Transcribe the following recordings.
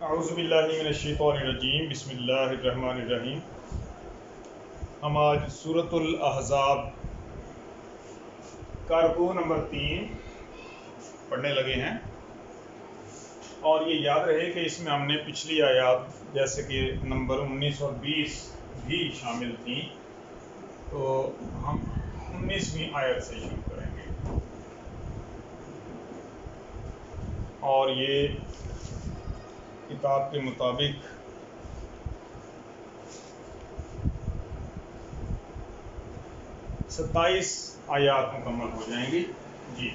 اعوذ باللہ من الشیطان الرجیم بسم اللہ الرحمن الرحیم۔ ہم آج سورۃ الاحزاب کا رکوع نمبر 3 پڑھنے لگے ہیں، اور یہ یاد رہے کہ اس میں ہم نے پچھلی آیات جیسے کہ نمبر 19 اور 20 بھی شامل تھیں، تو ہم 19ویں آیت سے شروع کریں گے، اور یہ کتاب کے مطابق ستائیس آیات مکمل ہو جائیں گی۔ جی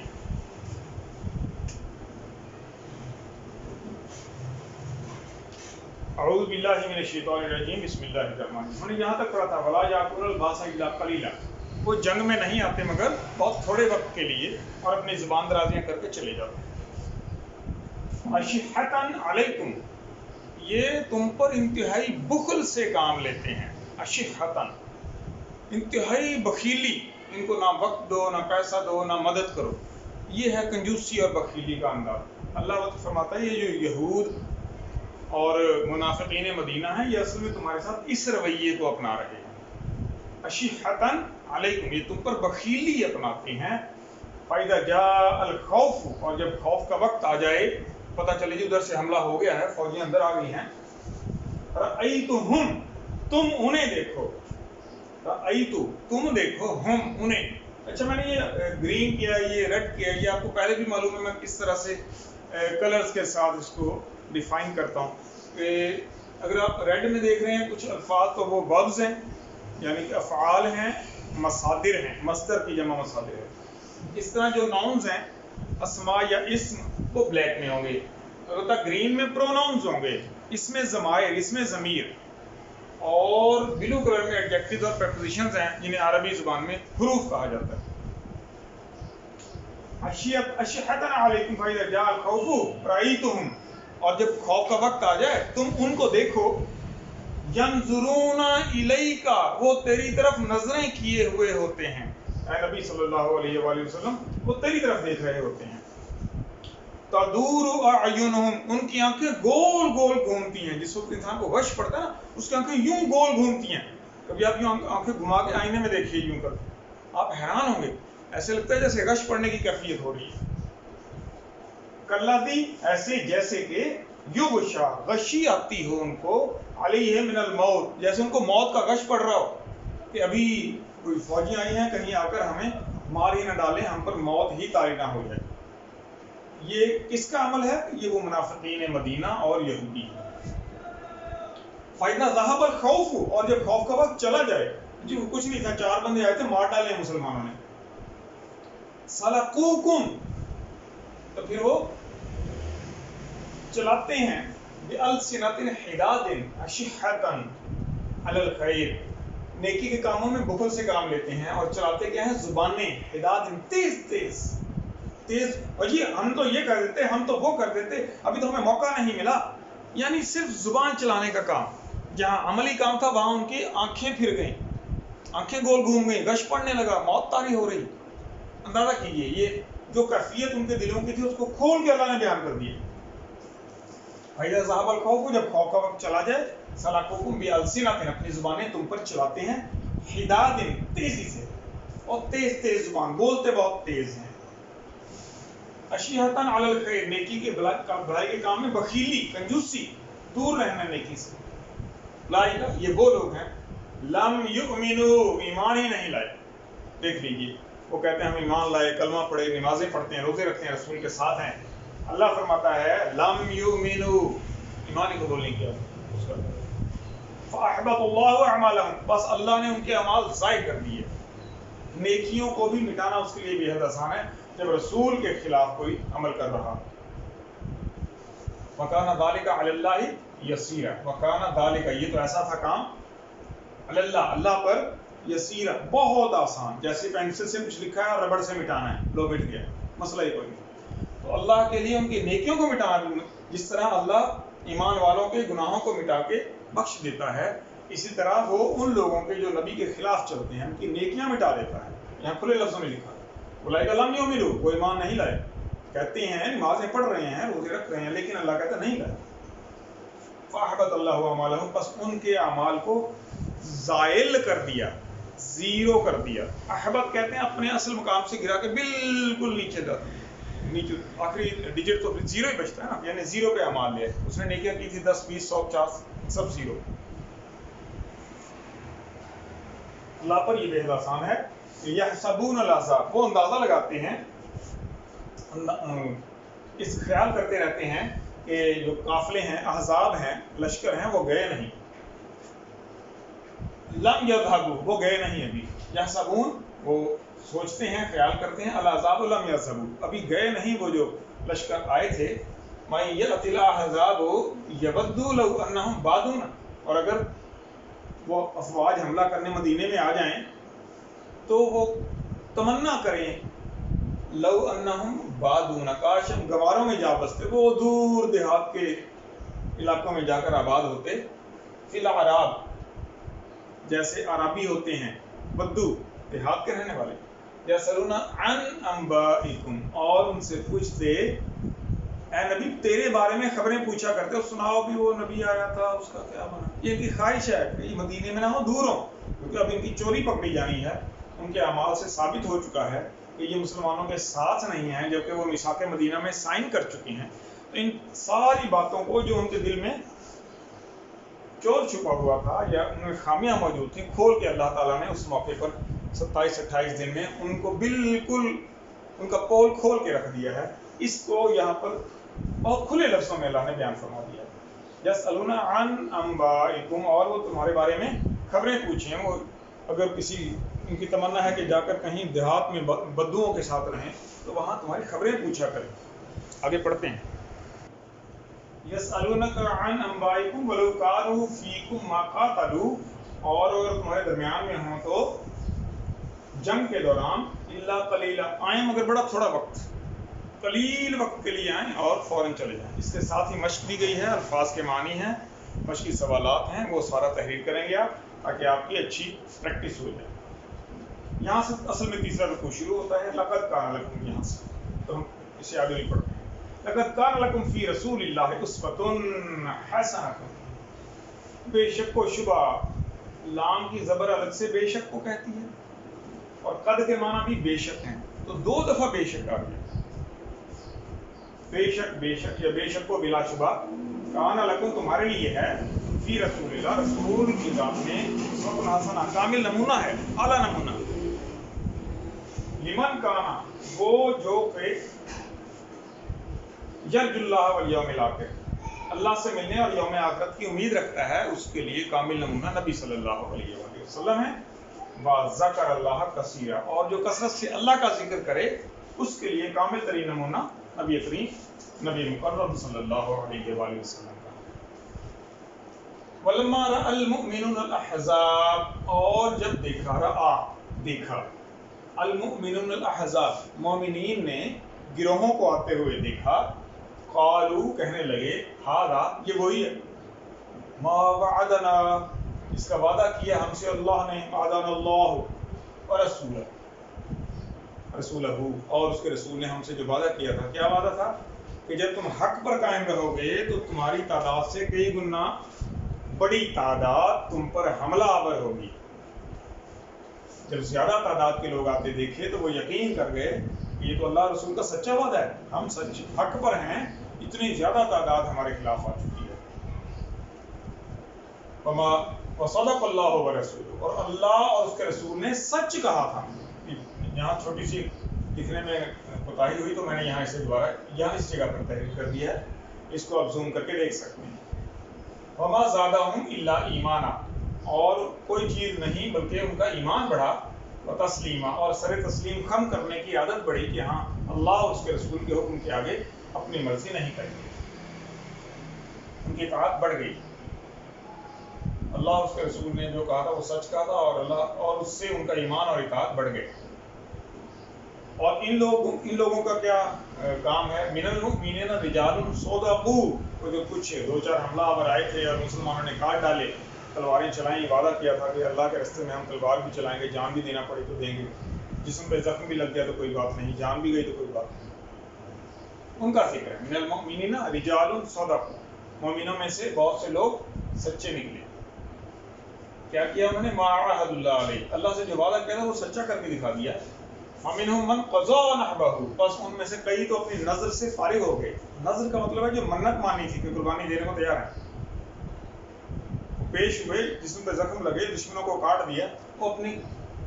اعوذ باللہ من الشیطان الرجیم بسم اللہ الرحمن الرحیم۔ ہم نے یہاں تک پڑھا تھا وَلَا يَأْكُلُ الْبَأْسَ إِلَّا قَلِيلًا، وہ جنگ میں نہیں آتے مگر بہت تھوڑے وقت کے لیے، اور اپنی زبان درازیاں کر کے چلے جاتے ہیں۔ أَشِحَّةً عَلَيْكُمْ، یہ تم پر انتہائی بخل سے کام لیتے ہیں۔ اشحتن، انتہائی بخیلی، ان کو نہ وقت دو، نہ پیسہ دو، نہ مدد کرو، یہ ہے کنجوسی اور بخیلی کا انداز۔ اللہ وقت فرماتا ہے یہ جو یہود اور منافقین مدینہ ہیں، یہ اصل میں تمہارے ساتھ اس رویے کو اپنا رہے ہیں۔ اشحتن علیکم، یہ تم پر بخیلی اپناتے ہیں۔ فَإِذَا جَاءَ الْخَوْفُ، اور جب خوف کا وقت آ جائے، پتہ چلے جی ادھر سے حملہ ہو گیا ہے، فوجیں اندر آ گئی ہیں، رَأَيْتُهُمْ، تم انہیں دیکھو، رَأَيْتُ، تم دیکھو، ہم انہیں۔ اچھا میں نے یہ گرین کیا، یہ ریڈ کیا، یہ آپ کو پہلے بھی معلوم ہے میں کس طرح سے کلرز کے ساتھ اس کو ڈیفائن کرتا ہوں کہ اگر آپ ریڈ میں دیکھ رہے ہیں کچھ الفاظ تو وہ وربز ہیں، یعنی کہ افعال ہیں، مصادر ہیں، مصدر کی جمع مصادر ہے۔ اس طرح جو ناؤنز ہیں، اسماء یا اسم، وہ بلیک میں ہوں گے۔ البتہ گرین میں پروناؤنز ہوں گے، اس میں ضمائر، اس میں ضمیر، اور بلو کلر میں ایڈجیکٹیوز اور پریپوزیشنز ہیں جنہیں عربی زبان میں حروف کہا جاتا ہے۔ اشحتن علیکم فإذا جاء الخوف رأیتہم، اور جب خوف کا وقت آ جائے تم ان کو دیکھو، ینظرون الیک، وہ تیری طرف نظریں کیے ہوئے ہوتے ہیں۔ اے نبی صلی اللہ علیہ وآلہ وسلم، وہ تیری طرف دیکھ رہے ہوتے ہیں۔ تدور اعینہم، ان کی آنکھیں گول گول گھومتی ہیں۔ جس وقت انسان کو غش پڑتا ہے نا، اس کی آنکھیں یوں گول گھومتی ہیں۔ کبھی آپ یوں آنکھیں گھما کے آئینے میں دیکھیے یوں کر، آپ حیران ہوں گے، ایسے لگتا ہے جیسے غش پڑنے کی کیفیت ہو رہی ہے۔ کلذی، ایسے جیسے کہ یغشا، غشی آتی ہو ان کو، علیہ من الموت، جیسے ان کو موت کا غش پڑ رہا ہو کہ ابھی کوئی فوجی آئی ہیں، کہیں آ کر ہمیں مار ہی نہ ڈالیں، ہم پر موت ہی طاری نہ ہو جائے۔ یہ کس کا عمل ہے؟ یہ وہ منافقین مدینہ اور یہودی ہیں۔ فَإِذَا ذَهَبَ الْخَوْفُ، اور جب خوف کا وقت چلا جائے، جی وہ کچھ نہیں تھا، 4 بندے آئے تھے، مار ڈالے مسلمانوں نے، سَلَقُوكُمْ، تو پھر وہ چلاتے ہیں، بِأَلْسِنَةٍ حِدَادٍ أَشِحَّةً عَلَى الْخَيْرِ، نیکی کے کاموں میں بخل سے کام لیتے ہیں، اور چلاتے کیا ہیں؟ زبانیں، حِدَادٍ، تیز تیز تیز، اور جی ہم تو یہ کر دیتے، ہم تو وہ کر دیتے، ابھی تو ہمیں موقع نہیں ملا، یعنی صرف زبان چلانے کا کام۔ جہاں عملی کام تھا وہاں ان کی آنکھیں پھر گئیں، آنکھیں گول گھوم گئیں، غش پڑنے لگا، موت طاری ہو رہی۔ اندازہ کیجئے یہ جو کیفیت ان کے دلوں کی تھی، اس کو کھول کے اللہ نے بیان کر دیا۔ فَإِذَا ذَهَبَ الْخَوْفُ، جب خوف کا وقت چلا جائے، سَلَقُوكُمْ بِأَلْسِنَةٍ، اپنی زبانیں تم پر چلاتے ہیں، حِدَادٍ، تیزی سے، اور تیز تیز زبان، بولتے بہت تیز ہیں۔ اشیحتاً علی الخیر، نیکی کے بھلائی کے کام میں بخیلی، کنجوسی، دور رہنا نیکی سے۔ لائک، یہ وہ لوگ ہیں، لم یؤمنوا، ایمان ہی نہیں لائے۔ دیکھ لیجیے، وہ کہتے ہیں ہم ایمان لائے، کلمہ پڑھے، نمازیں پڑھتے ہیں، روزے رکھتے ہیں، رسول کے ساتھ ہیں۔ اللہ فرماتا ہے لم یؤمنوا، ایمان ہی قبول نہیں کیا اس کا۔ فاحبط اللہ اعمالهم، بس اللہ نے ان کے اعمال ضائع کر دیے۔ نیکیوں کو بھی مٹانا اس کے لیے بے حد آسان ہے جب رسول کے خلاف کوئی عمل کر رہا۔ وَكَانَ ذَلِكَ عَلَى اللَّهِ يَسِيرًا، وَكَانَ ذَلِكَ، یہ تو ایسا تھا کام، علی اللہ، اللہ پر، یسیرا، بہت آسان، جیسے پینسل سے کچھ لکھا ہے اور ربڑ سے مٹانا ہے، لو مٹ گیا، مسئلہ ہی کوئی نہیں۔ تو اللہ کے لیے ان کی نیکیوں کو مٹانا، جس طرح اللہ ایمان والوں کے گناہوں کو مٹا کے بخش دیتا ہے، اسی طرح وہ ان لوگوں کے جو نبی کے خلاف چلتے ہیں ان کی نیکیاں مٹا دیتا ہے۔ یہاں کھلے لفظوں میں لکھا ہے اولئک لم یؤمنوا، وہ ایمان نہیں لائے، کہتے ہیں نمازیں پڑھ رہے ہیں، روزے رکھ رہے ہیں، لیکن اللہ کہتا نہیں لائے۔ فاحبط اللہ اعمالهم، پس ان کے اعمال کو زائل کر دیا، زیرو کر دیا۔ احبط کہتے ہیں اپنے اصل مقام سے گرا کے بالکل نیچے جاتا ہے، نیچے آخری ڈیجٹ تو زیرو ہی بچتا ہے نا، یعنی زیرو پہ اعمال لے، اس نے نیکیاں کی تھی 10 20 100 50 سب زیرو۔ اللہ پر یہ بے حد آسان ہے کہ یحسبون العذاب، وہ اندازہ لگاتے ہیں، اس خیال کرتے رہتے ہیں کہ جو قافلے ہیں، احزاب ہیں، لشکر ہیں، وہ گئے نہیں، لم یذهبوا، وہ گئے نہیں ابھی، یحسبون وہ سوچتے ہیں، خیال کرتے ہیں، العذاب لم یذهبوا، ابھی گئے نہیں وہ جو لشکر آئے تھے، مَن یأتی الاحزاب یودوا لو انہم بادون، اور اگر وہ افواج حملہ کرنے مدینے میں آ جائیں تو وہ تمنا کریں، لو انہم بادون، کاش ہم گواروں میں جا بستے، وہ دور دیہات کے علاقوں میں جا کر آباد ہوتے، فی الاعراب، جیسے عربی ہوتے ہیں، بدو دیہات کے رہنے والے، یسألون عن انبائکم، اور ان سے پوچھتے اے نبی تیرے بارے میں خبریں پوچھا کرتے، سناؤ بھی وہ نبی آیا تھا اس کا کیا بنا۔ یہ ان کی خواہش ہے کہ یہ مدینے میں نہ ہو، دور ہوں، کیونکہ اب ان کی چوری پکڑی جانی ہے، ان کے اعمال سے ثابت ہو چکا ہے کہ یہ مسلمانوں کے ساتھ نہیں ہیں، جبکہ وہ میثاق مدینہ میں سائن کر چکے ہیں۔ تو ان ساری باتوں کو جو ان کے دل میں چور چھپا ہوا تھا یا ان میں خامیاں موجود تھیں، کھول کے اللہ تعالیٰ نے اس موقع پر 27-28 دن میں ان کو بالکل ان کا پول کھول کے رکھ دیا ہے۔ اس کو یہاں پر بہت کھلے لفظوں میں اللہ نے بیان فرما دیا۔ یسألون عن انبائکم، اور وہ تمہارے بارے میں خبریں پوچھیں، وہ اگر کسی ان کی تمنا ہے کہ جا کر کہیں دیہات میں بدوؤں کے ساتھ رہیں تو وہاں تمہاری خبریں پوچھا کریں۔ آگے پڑھتے ہیں، یسألونک عن انبائکم ولو کانوا فیکم ما قاتلوا، اور اگر تمہارے درمیان میں ہوں تو جنگ کے دوران الا قلیلا، آئیں مگر بڑا تھوڑا وقت، قلیل وقت کے لیے آئیں اور فوراً چلے جائیں۔ اس کے ساتھ ہی مشق دی گئی ہے، الفاظ کے معنی ہیں، مشقی سوالات ہیں، وہ سارا تحریر کریں گے آپ تاکہ آپ کی اچھی پریکٹس ہو جائے۔ یہاں سے اصل میں تیسرا رکوع شروع ہوتا ہے، لقد کان لکم، یہاں سے تو ہم اسے آگے نہیں پڑھتے ہیں۔ لقد کان لکم فی رسول اللہ اسوۃ حسنۃ، بے شک و شبہ، لام کی زبر الگ سے بے شک کو کہتی ہے، اور قد کے معنی بھی بے شک ہیں، تو 2 دفعہ بے شک آ گیا، بے شک یا بے شک و بلا شبہ، کان لکم تمہارے لیے ہے، فی رسول اللہ، رسول کی ذات میں، اسوۃ حسنہ کامل نمونہ ہے، اعلیٰ نمونہ، لمن کانا، وہ جو کہ یرجو اللہ والیوم الآخر، اللہ سے ملنے اور یوم آخرت کی امید رکھتا ہے، اس کے لیے کامل نمونہ نبی صلی اللہ علیہ وآلہ وسلم ہے۔ وَذَكَرَ اللَّهَ كَثِيرًا، اور جو کثرت سے اللہ کا ذکر کرے اس کے لیے کامل ترین نمونہ نبی کریم، نبی مکرم صلی اللہ علیہ وآلہ وسلم کا۔ وَلَمَّا رَأَى الْمُؤْمِنُونَ الْأَحْزَابَ، اور جب دیکھا المؤمنون الاحزاب، مومنین نے گروہوں کو آتے ہوئے دیکھا، قالوا کہنے لگے، ھذا یہ وہی ہے، ما وعدنا اس کا وعدہ کیا ہم سے اللہ نے، وعدنا اللہ رسولہ، اور اس کے رسول نے ہم سے جو وعدہ کیا تھا، کیا وعدہ تھا کہ جب تم حق پر قائم رہو گے تو تمہاری تعداد سے کئی گنا بڑی تعداد تم پر حملہ آور ہوگی۔ جب زیادہ تعداد کے لوگ آتے دیکھے تو وہ یقین کر گئے کہ یہ تو اللہ رسول کا سچا وعدہ ہے، ہم سچ حق پر ہیں، اتنی زیادہ تعداد ہمارے خلاف آ چکی ہے۔ وصدق اللہ ورسولہ، اور اللہ اور اس کے رسول نے سچ کہا تھا۔ یہاں چھوٹی سی لکھنے میں کوتاہی ہوئی تو میں نے یہاں اسے دوبارہ یہاں اس جگہ پر تحریر کر دیا ہے، اس کو آپ زوم کر کے دیکھ سکتے ہیں۔ وما زادہم الا ایمانا، اور کوئی چیز نہیں بلکہ ان کا ایمان بڑھا، و تسلیمہ، اور سر تسلیم خم کرنے کی عادت بڑھی کہ ہاں اللہ اور اس کے رسول کے حکم کے آگے اپنی مرضی نہیں کریں گے، ان کی اطاعت بڑھ گئی، اللہ اور اس کے رسول نے جو کہا تھا وہ سچ کہا تھا، اور اللہ اور اس سے ان کا ایمان اور اطاعت بڑھ گئے۔ اور ان لوگوں کا کیا کام ہے، من المؤمنین رجال صدقوا، وہ جو کچھ 2-4 حملہ آور آئے تھے اور مسلمانوں نے کاٹ ڈالے، تلواریں چلائیں، وعدہ کیا تھا کہ اللہ کے راستے میں ہم تلوار بھی چلائیں گے، جان بھی دینا پڑے تو دیں گے، جسم پہ زخم بھی لگ گیا تو کوئی بات نہیں، جان بھی گئی تو کوئی بات نہیں، ان کا ذکر ہے، من المؤمنین رجال صدقوا، مومنوں میں سے بہت سے لوگ سچے نکلے. کیا کیا انہوں نے؟ ما عاہد اللہ علیہ، اللہ سے جو وعدہ کیا تھا وہ سچا کر کے دکھا دیا. فمنہم من قضا نحبہ، بس ان میں سے کئی تو اپنی نظر سے فارغ ہو گئے. نظر کا مطلب ہے جو منت مانی تھی کہ قربانی دینے کو تیار ہیں، پیش ہوئے، جسم پہ زخم لگے، دشمنوں کو کاٹ دیا، وہ اپنی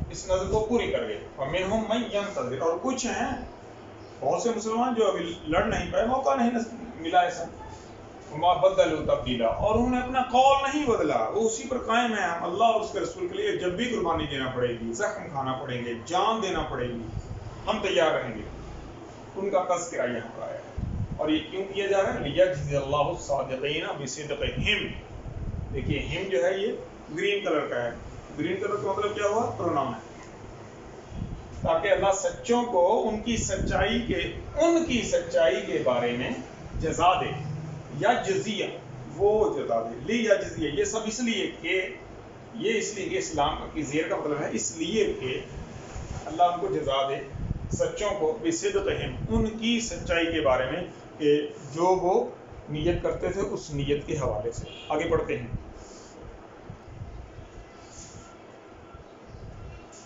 اس نظر کو پوری کر گئے. ومنہم من ینتظر، اور کچھ ہیں بہت سے مسلمان جو ابھی لڑ نہیں پائے، موقع نہیں ملا ایسا. وما بدلوا تبدیلا، اور انہوں نے اپنا قول نہیں بدلا، وہ اسی پر قائم ہے. ہم اللہ اور اس کے رسول کے لیے جب بھی قربانی دینا پڑے گی، زخم کھانا پڑیں گے، جان دینا پڑے گی، ہم تیار رہیں گے. ان کا تذکرہ یہاں پر آیا ہے. اور یہ کیوں کیا جا رہا ہے؟ لیجزی اللہ الصادقین بصدقہم. دیکھیے ہم جو ہے یہ گرین کلر کا ہے. گرین کلر کا مطلب کیا ہوا؟ پروناؤن ہے. تاکہ اللہ سچوں کو ان کی سچائی کے بارے میں جزا دے، یا جزیہ، وہ جزا دے. لی یا جزیہ، یہ سب اس لیے کہ اسلام کی زیر کا مطلب ہے اس لیے کہ اللہ ان کو جزا دے، سچوں کو، بصدقہم، ان کی سچائی کے بارے میں، کہ جو وہ نیت کرتے تھے اس نیت کے حوالے سے. آگے پڑھتے ہیں.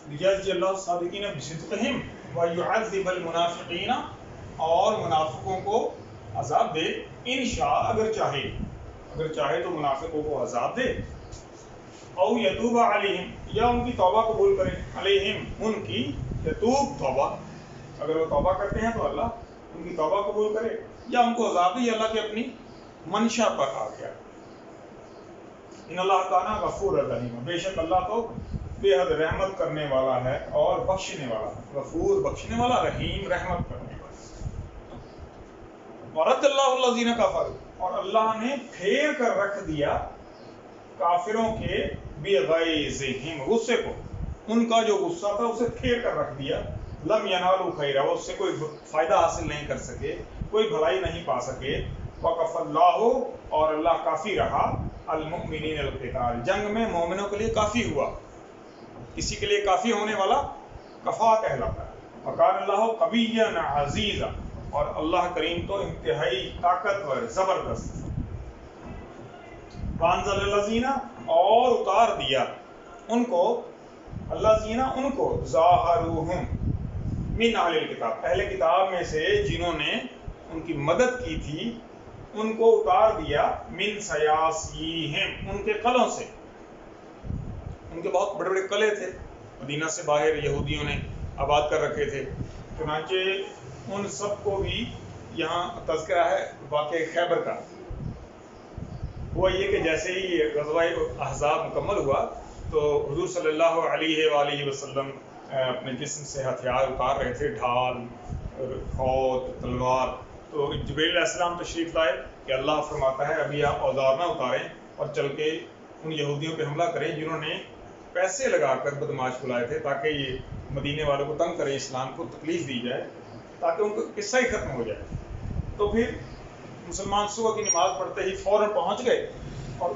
لیجزی اللہ الصادقین بصدقہم ویعذب المنافقین، اور منافقوں کو عذاب دے، ان شاء، اگر چاہے تو منافقوں کو عذاب دے. او یتوب علیہم، یا ان کی توبہ قبول کرے، علیہم، ان کی، یتوب توبہ، اگر وہ توبہ کرتے ہیں تو اللہ ان کی توبہ قبول کرے، یا ان کو عذاب دے. اللہ کی اپنی منشا پر آ گیا. ان اللہ کان غفور الرحیم، بے شک اللہ تو بے حد رحمت کرنے والا ہے اور بخشنے والا ہے. غفور بخشنے والا، رحیم رحمت کرنے والا. ورد اللہ الذین کفروا، اور اللہ نے پھیر کر رکھ دیا کافروں کے بغیظہم، غصے کو، ان کا جو غصہ تھا اسے پھیر کر رکھ دیا. لم ینالوا خیرا، وہ اس سے کوئی فائدہ حاصل نہیں کر سکے، کوئی بھلائی نہیں پا سکے. وکفی اللہ، اور اللہ کافی رہا، المؤمنین القتال، جنگ میں مومنوں کے لیے کافی ہوا. کسی کے لیے کافی ہونے والا کفا کہلاتا ہے. وکان اللہ قویا عزیزا، اور اللہ کریم تو انتہائی طاقتور، زبردست. وانزل الذین، اور اتار دیا ان کو، الذین، ان کو، ظاہروہم من اہل الکتاب، اہل کتاب میں سے جنہوں نے ان کی مدد کی تھی، ان کو اتار دیا، من سیاسیہم، ان کے قلعوں سے. ان کے بہت بڑے بڑے قلعے تھے، مدینہ سے باہر یہودیوں نے آباد کر رکھے تھے. چنانچہ ان سب کو بھی یہاں تذکرہ ہے واقعہ خیبر کا. ہوا یہ کہ جیسے ہی غزوہ احزاب مکمل ہوا تو حضور صلی اللہ علیہ وآلہ وسلم اپنے جسم سے ہتھیار اتار رہے تھے، ڈھال، ہتھ، تلوار. تو جبریل علیہ السلام تشریف لائے کہ اللہ فرماتا ہے ابھی آپ اوزار نہ اتاریں اور چل کے ان یہودیوں پہ حملہ کریں جنہوں نے پیسے لگا کر بدماش بلائے تھے تاکہ یہ مدینے والوں کو تنگ کریں، اسلام کو تکلیف دی جائے، تاکہ ان کو قصہ ہی ختم ہو جائے. تو پھر مسلمان صبح کی نماز پڑھتے ہی فوراً پہنچ گئے، اور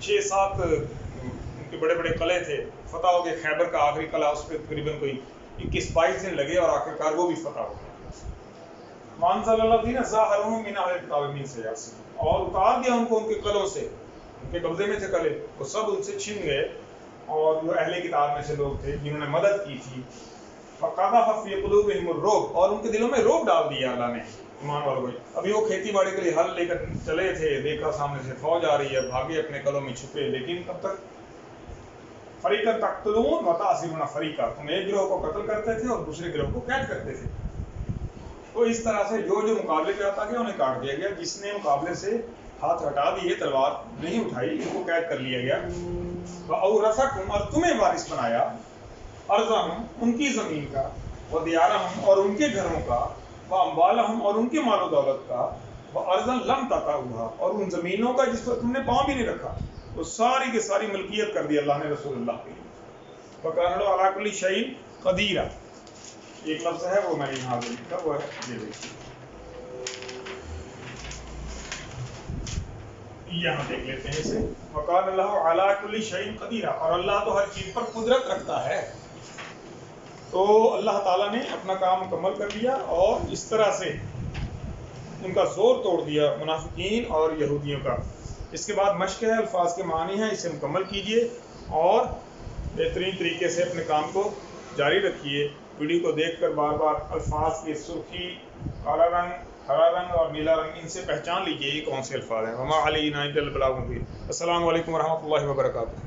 6-7 ان کے بڑے بڑے قلعے تھے، فتح ہو گئے. خیبر کا آخری قلعہ، اس پہ تقریباً کوئی 21-22 دن لگے اور آخرکار وہ بھی فتح ہو گیا. وانزل الذین ظاہروہم من اہل الکتاب من سیاسیہم، اور اتار دیا ان کو ان کے قلعوں سے، ان کے قبضے میں تھے قلعے، وہ سب ان سے چھن گئے. اور جو اہل کتاب میں سے لوگ تھے جنہوں نے مدد کی تھی، فقذف فی قلوبہم الرعب، اور ان کے دلوں میں رعب ڈال دیا اللہ نے ایمان والوں کو. ابھی وہ کھیتی باڑی کے لیے ہل لے کر چلے تھے، دیکھا سامنے سے فوج آ رہی ہے، بھاگے اپنے قلعوں میں چھپے. لیکن تب تک فریقا تقتلون وتأسرون فریقا، تم ایک گروہ کو قتل کرتے تھے اور دوسرے گروہ کو قید کرتے تھے. تو اس طرح سے جو مقابلے پہ آتا گیا انہیں کاٹ دیا گیا. جس نے مقابلے سے ہاتھ ہٹا دیے، تلوار نہیں اٹھائی، ان کو قید کر لیا گیا. وَأَوْرَثَكُمْ، اور تمہیں وارث بنایا، أَرْضَهُمْ، ان کی زمین کا، وَدِيَارَهُمْ، اور ان کے گھروں کا، وَأَمْوَالَهُمْ، اور ان کے مال و دولت کا، وَأَرْضًا لَمْ تَطَئُوهَا، اور ان زمینوں کا جس پر تم نے پاؤں بھی نہیں رکھا، وہ ساری کی ساری ملکیت کر دی اللہ نے رسول اللہ کے لیے. وَكَانَ اللَّهُ عَلَىٰ كُلِّ شَيْءٍ قَدِيرًا، ایک لفظ ہے وہ میں نے یہاں پہ لکھا، وہ ہے یہ دیکھیے، یہاں دیکھ لیتے ہیں اسے. وَقَانَ اللَّهُ عَلَىٰ كُلِّ شَيْءٍ قَدِيرًا، اور اللہ تو ہر چیز پر قدرت رکھتا ہے. تو اللہ تعالیٰ نے اپنا کام مکمل کر لیا، اور اس طرح سے ان کا زور توڑ دیا، منافقین اور یہودیوں کا۔ اس کے بعد مشق ہے، الفاظ کے معنی ہیں، اسے مکمل کیجئے اور بہترین طریقے سے اپنے کام کو جاری رکھیے۔ ویڈیو کو دیکھ کر بار بار الفاظ کی سرخی، کالا رنگ، ہرا رنگ اور نیلا رنگ، ان سے پہچان لیجئے یہ کون سے الفاظ ہیں۔ وما علینا الا البلاغ المبین۔ السلام علیکم ورحمۃ اللہ وبرکاتہ۔